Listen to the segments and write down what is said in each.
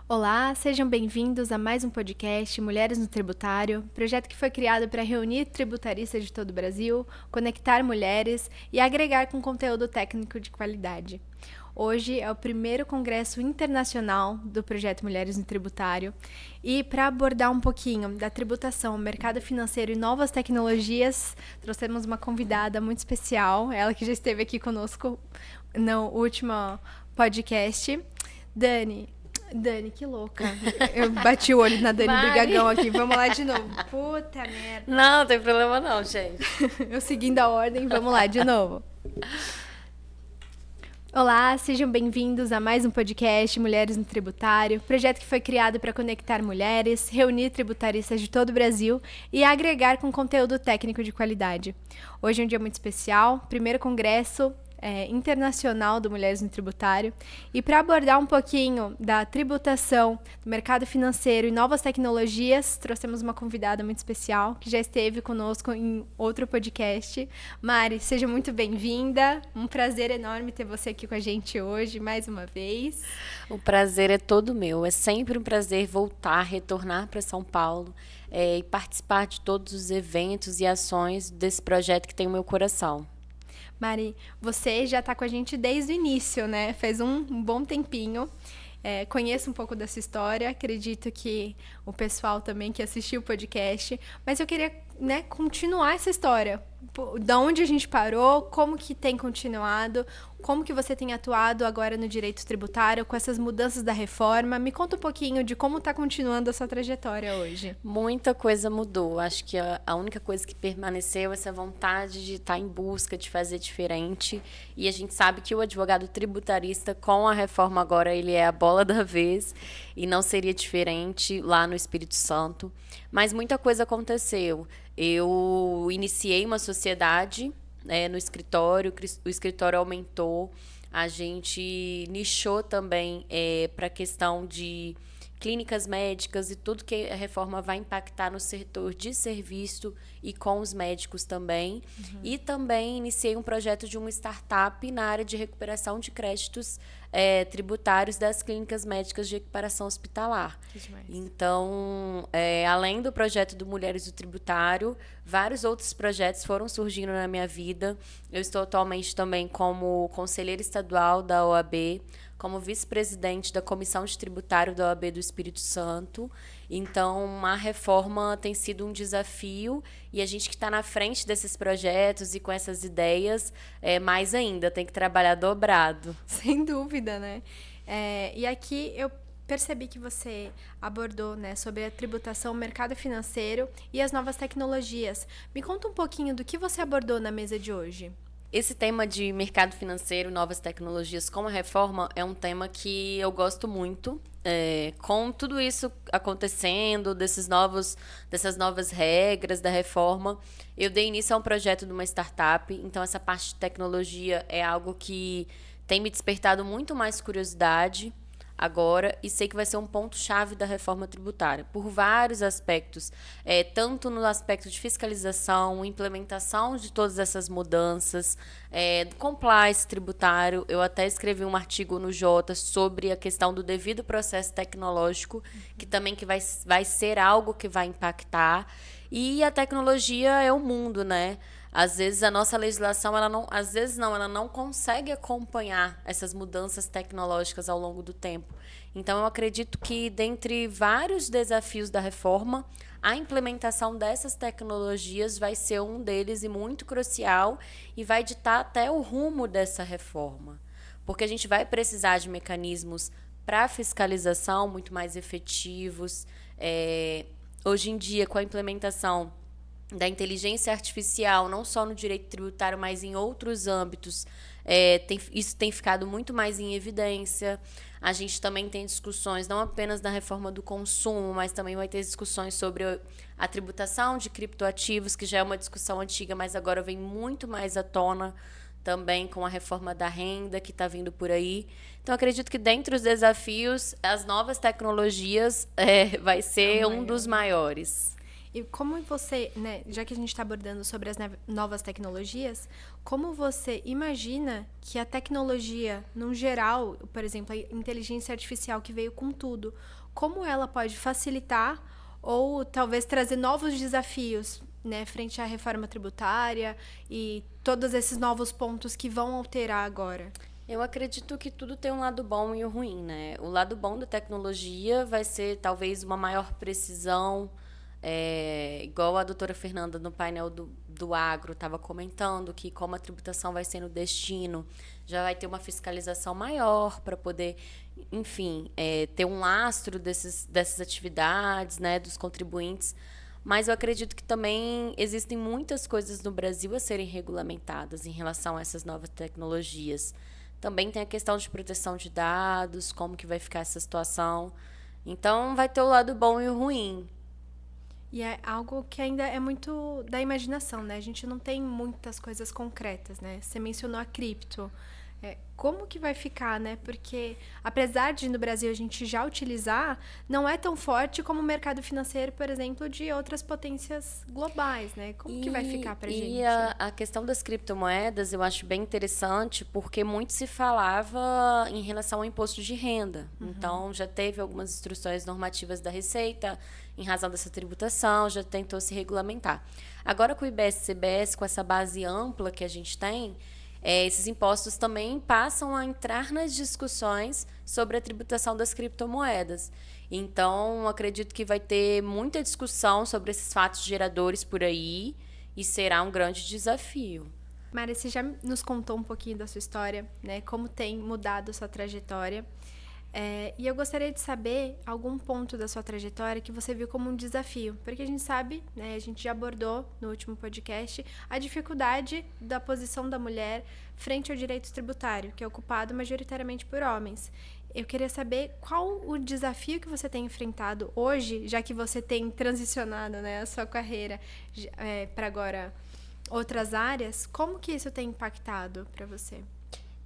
Olá, sejam bem-vindos a mais um podcast Mulheres no Tributário, projeto que foi criado para reunir tributaristas de todo o Brasil, conectar mulheres e agregar com conteúdo técnico de qualidade. Hoje é o primeiro congresso internacional do projeto Mulheres no Tributário e para abordar um pouquinho da tributação, mercado financeiro e novas tecnologias, trouxemos uma convidada muito especial, ela que já esteve aqui conosco no último podcast, Dani, que louca. Eu bati o olho na Dani Brigagão aqui. Vamos lá de novo. Puta merda. Não tem problema não, gente. Eu seguindo a ordem, vamos lá de novo. Olá, sejam bem-vindos a mais um podcast Mulheres no Tributário, projeto que foi criado para conectar mulheres, reunir tributaristas de todo o Brasil e agregar com conteúdo técnico de qualidade. Hoje é um dia muito especial, primeiro congresso internacional do Mulheres no Tributário, e para abordar um pouquinho da tributação, do mercado financeiro e novas tecnologias, trouxemos uma convidada muito especial que já esteve conosco em outro podcast. Mari, seja muito bem-vinda, um prazer enorme ter você aqui com a gente hoje, mais uma vez. O prazer é todo meu, é sempre um prazer voltar, retornar para São Paulo e participar de todos os eventos e ações desse projeto que tem o meu coração. Mari, você já está com a gente desde o início, né? Faz um bom tempinho. Conheço um pouco dessa história, acredito que o pessoal também que assistiu o podcast, mas eu queria, continuar essa história. Da onde a gente parou, como que tem continuado, como que você tem atuado agora no direito tributário com essas mudanças da reforma. Me conta um pouquinho de como está continuando a sua trajetória hoje. Muita coisa mudou. Acho que a única coisa que permaneceu é essa vontade de estar em busca de fazer diferente. E a gente sabe que o advogado tributarista, com a reforma agora, ele é a bola da vez e não seria diferente lá no Espírito Santo. Mas muita coisa aconteceu. Eu iniciei uma sociedade no escritório, o escritório aumentou, a gente nichou também para a questão de clínicas médicas e tudo que a reforma vai impactar no setor de serviço e com os médicos também. Uhum. E também iniciei um projeto de uma startup na área de recuperação de créditos tributários das clínicas médicas de equiparação hospitalar. Então, além do projeto do Mulheres do Tributário, vários outros projetos foram surgindo na minha vida. Eu estou atualmente também como conselheira estadual da OAB, como vice-presidente da Comissão de Tributário da OAB do Espírito Santo. Então, a reforma tem sido um desafio e a gente que está na frente desses projetos e com essas ideias, mais ainda, tem que trabalhar dobrado. Sem dúvida, né? E aqui eu percebi que você abordou, sobre a tributação, o mercado financeiro e as novas tecnologias. Me conta um pouquinho do que você abordou na mesa de hoje. Esse tema de mercado financeiro, novas tecnologias com a reforma é um tema que eu gosto muito. Com tudo isso acontecendo, dessas novas regras da reforma, eu dei início a um projeto de uma startup. Então, essa parte de tecnologia é algo que tem me despertado muito mais curiosidade agora, e sei que vai ser um ponto-chave da reforma tributária, por vários aspectos, tanto no aspecto de fiscalização, implementação de todas essas mudanças, compliance tributário. Eu até escrevi um artigo no Jota sobre a questão do devido processo tecnológico, que também vai ser algo que vai impactar. E a tecnologia é o mundo, né? Às vezes a nossa legislação, ela não consegue acompanhar essas mudanças tecnológicas ao longo do tempo. Então, eu acredito que, dentre vários desafios da reforma, a implementação dessas tecnologias vai ser um deles e muito crucial e vai ditar até o rumo dessa reforma. Porque a gente vai precisar de mecanismos para fiscalização muito mais efetivos. Hoje em dia, com a implementação da inteligência artificial, não só no direito tributário, mas em outros âmbitos, isso tem ficado muito mais em evidência. A gente também tem discussões, não apenas da reforma do consumo, mas também vai ter discussões sobre a tributação de criptoativos, que já é uma discussão antiga, mas agora vem muito mais à tona também com a reforma da renda que está vindo por aí. Então, acredito que, dentre os desafios, as novas tecnologias vai ser um dos maiores. E como você, né, já que a gente está abordando sobre as novas tecnologias, como você imagina que a tecnologia, no geral, por exemplo, a inteligência artificial que veio com tudo, como ela pode facilitar ou talvez trazer novos desafios, né, frente à reforma tributária e todos esses novos pontos que vão alterar agora? Eu acredito que tudo tem um lado bom e um ruim, né? O lado bom da tecnologia vai ser talvez uma maior precisão, igual a doutora Fernanda no painel do agro estava comentando, que como a tributação vai ser no destino, já vai ter uma fiscalização maior para poder, enfim, ter um lastro dessas atividades, né, dos contribuintes. Mas eu acredito que também existem muitas coisas no Brasil a serem regulamentadas em relação a essas novas tecnologias. Também tem a questão de proteção de dados, como que vai ficar essa situação. Então, vai ter o lado bom e o ruim. E é algo que ainda é muito da imaginação, né? A gente não tem muitas coisas concretas, né? Você mencionou a cripto. Como que vai ficar, né? Porque, apesar de no Brasil a gente já utilizar, não é tão forte como o mercado financeiro, por exemplo, de outras potências globais, né? Como que vai ficar pra gente? E a questão das criptomoedas eu acho bem interessante, porque muito se falava em relação ao imposto de renda. Então, já teve algumas instruções normativas da Receita em razão dessa tributação, já tentou se regulamentar. Agora, com o IBS-CBS, com essa base ampla que a gente tem, esses impostos também passam a entrar nas discussões sobre a tributação das criptomoedas. Então, acredito que vai ter muita discussão sobre esses fatos geradores por aí e será um grande desafio. Mari, você já nos contou um pouquinho da sua história, né? Como tem mudado a sua trajetória. E eu gostaria de saber algum ponto da sua trajetória que você viu como um desafio. Porque a gente sabe, né, a gente já abordou no último podcast, a dificuldade da posição da mulher frente ao direito tributário, que é ocupado majoritariamente por homens. Eu queria saber qual o desafio que você tem enfrentado hoje, já que você tem transicionado, né, a sua carreira para agora outras áreas. Como que isso tem impactado para você?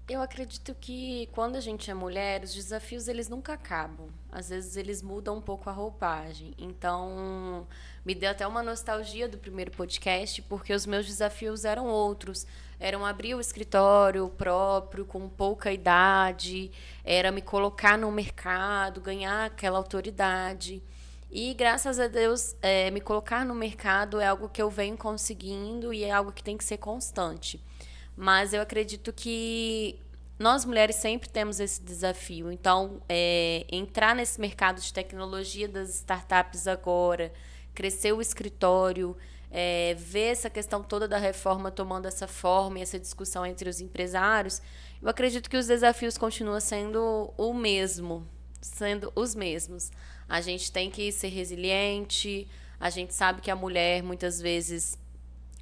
Eu acredito que quando a gente é mulher, os desafios eles nunca acabam. Às vezes eles mudam um pouco a roupagem. Então, me deu até uma nostalgia do primeiro podcast, porque os meus desafios eram outros. Eram abrir o escritório próprio, com pouca idade, era me colocar no mercado, ganhar aquela autoridade. E, graças a Deus, me colocar no mercado é algo que eu venho conseguindo e é algo que tem que ser constante. Mas eu acredito que nós mulheres sempre temos esse desafio. Então, entrar nesse mercado de tecnologia das startups agora, crescer o escritório, ver essa questão toda da reforma tomando essa forma e essa discussão entre os empresários, eu acredito que os desafios continuam sendo sendo os mesmos. A gente tem que ser resiliente, a gente sabe que a mulher, muitas vezes,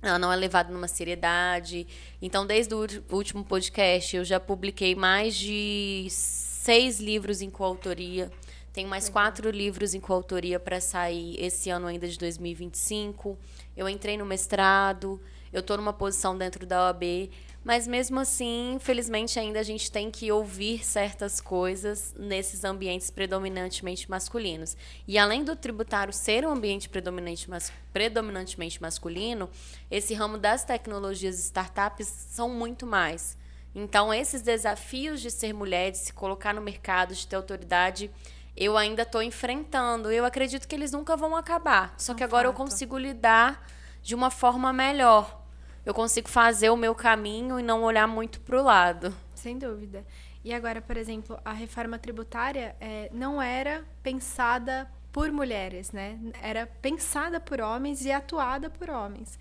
ela não é levada numa seriedade. Então, desde o último podcast, eu já publiquei mais de 6 livros em coautoria. Tenho mais 4 livros em coautoria para sair esse ano ainda de 2025. Eu entrei no mestrado, eu estou numa posição dentro da OAB, mas mesmo assim, infelizmente, ainda a gente tem que ouvir certas coisas nesses ambientes predominantemente masculinos. E além do tributário ser um ambiente predominantemente masculino, esse ramo das tecnologias e startups são muito mais. Então, esses desafios de ser mulher, de se colocar no mercado, de ter autoridade, eu ainda estou enfrentando. Eu acredito que eles nunca vão acabar. Só que agora eu consigo lidar de uma forma melhor. Eu consigo fazer o meu caminho e não olhar muito para o lado. Sem dúvida. E agora, por exemplo, a reforma tributária não era pensada por mulheres, né? Era pensada por homens e atuada por homens.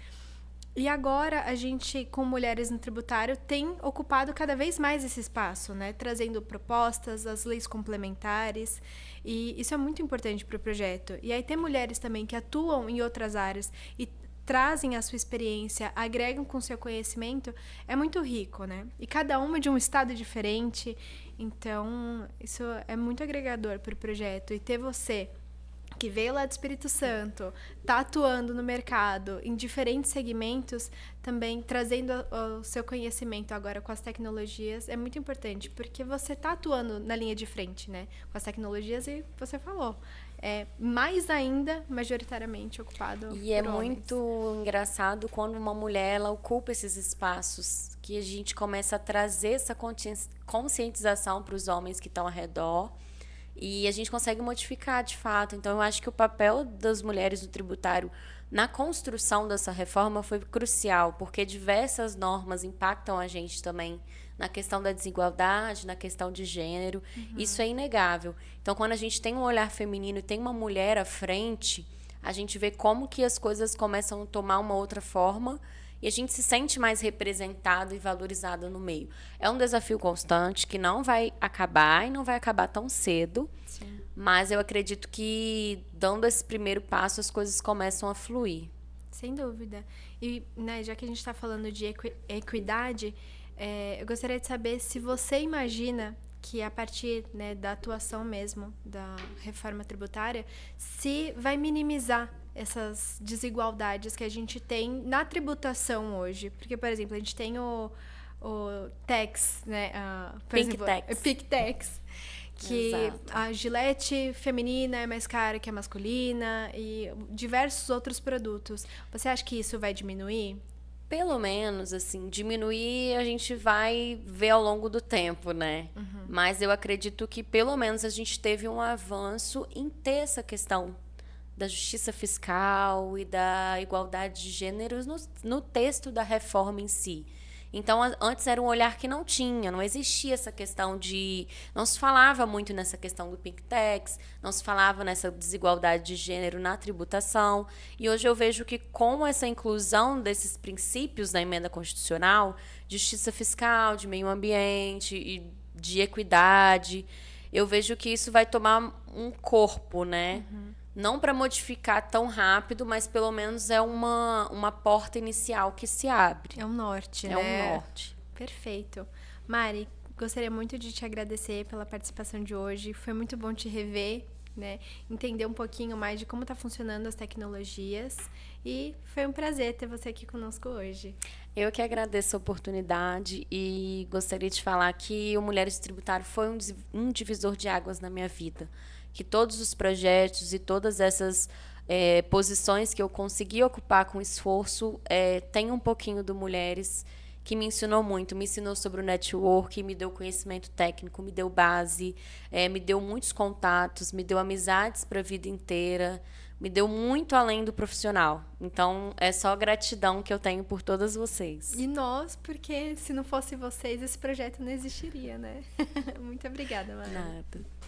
E agora a gente, com mulheres no tributário, tem ocupado cada vez mais esse espaço, né? Trazendo propostas, as leis complementares. E isso é muito importante para o projeto. E aí tem mulheres também que atuam em outras áreas e trazem a sua experiência, agregam com seu conhecimento, é muito rico, né? E cada uma de um estado diferente, então isso é muito agregador para o projeto. E ter você que veio lá do Espírito Santo, está atuando no mercado em diferentes segmentos, também trazendo o seu conhecimento agora com as tecnologias, é muito importante, porque você está atuando na linha de frente, né? Com as tecnologias e você falou, mais ainda, majoritariamente ocupado E é por homens. muito engraçado quando uma mulher ela ocupa esses espaços, que a gente começa a trazer essa conscientização para os homens que estão ao redor, e a gente consegue modificar de fato. Então, eu acho que o papel das mulheres no tributário na construção dessa reforma foi crucial, porque diversas normas impactam a gente também na questão da desigualdade, na questão de gênero. Isso é inegável. Então, quando a gente tem um olhar feminino e tem uma mulher à frente, a gente vê como que as coisas começam a tomar uma outra forma e a gente se sente mais representado e valorizado no meio. É um desafio constante que não vai acabar e não vai acabar tão cedo. Sim. Mas eu acredito que, dando esse primeiro passo, as coisas começam a fluir. Sem dúvida. E, né, já que a gente está falando de equidade, eu gostaria de saber se você imagina que a partir, né, da atuação mesmo da reforma tributária, se vai minimizar essas desigualdades que a gente tem na tributação hoje. Porque, por exemplo, a gente tem o tax, né? Pink tax. Pink tax. Que Exato. a Gillette feminina é mais cara que a masculina e diversos outros produtos. Você acha que isso vai diminuir? Pelo menos, assim, diminuir a gente vai ver ao longo do tempo, né? Mas eu acredito que, pelo menos, a gente teve um avanço em ter essa questão da justiça fiscal e da igualdade de gêneros no texto da reforma em si. Então, antes era um olhar que não tinha, não existia essa questão de... Não se falava muito nessa questão do Pink Tax, não se falava nessa desigualdade de gênero na tributação. E hoje eu vejo que, com essa inclusão desses princípios da emenda constitucional, de justiça fiscal, de meio ambiente e de equidade, eu vejo que isso vai tomar um corpo, né? Não para modificar tão rápido, mas pelo menos é uma porta inicial que se abre. É um norte, É né? um norte. Perfeito. Mari, gostaria muito de te agradecer pela participação de hoje. Foi muito bom te rever, né? Entender um pouquinho mais de como está funcionando as tecnologias. E foi um prazer ter você aqui conosco hoje. Eu que agradeço a oportunidade e gostaria de falar que o Mulheres Tributário foi um divisor de águas na minha vida. Que todos os projetos e todas essas posições que eu consegui ocupar com esforço tem um pouquinho do Mulheres, que me ensinou muito. Me ensinou sobre o network, me deu conhecimento técnico, me deu base, me deu muitos contatos, me deu amizades para a vida inteira, me deu muito além do profissional. Então, é só gratidão que eu tenho por todas vocês. E nós, porque se não fosse vocês, esse projeto não existiria, né? Muito obrigada, Mari. Nada.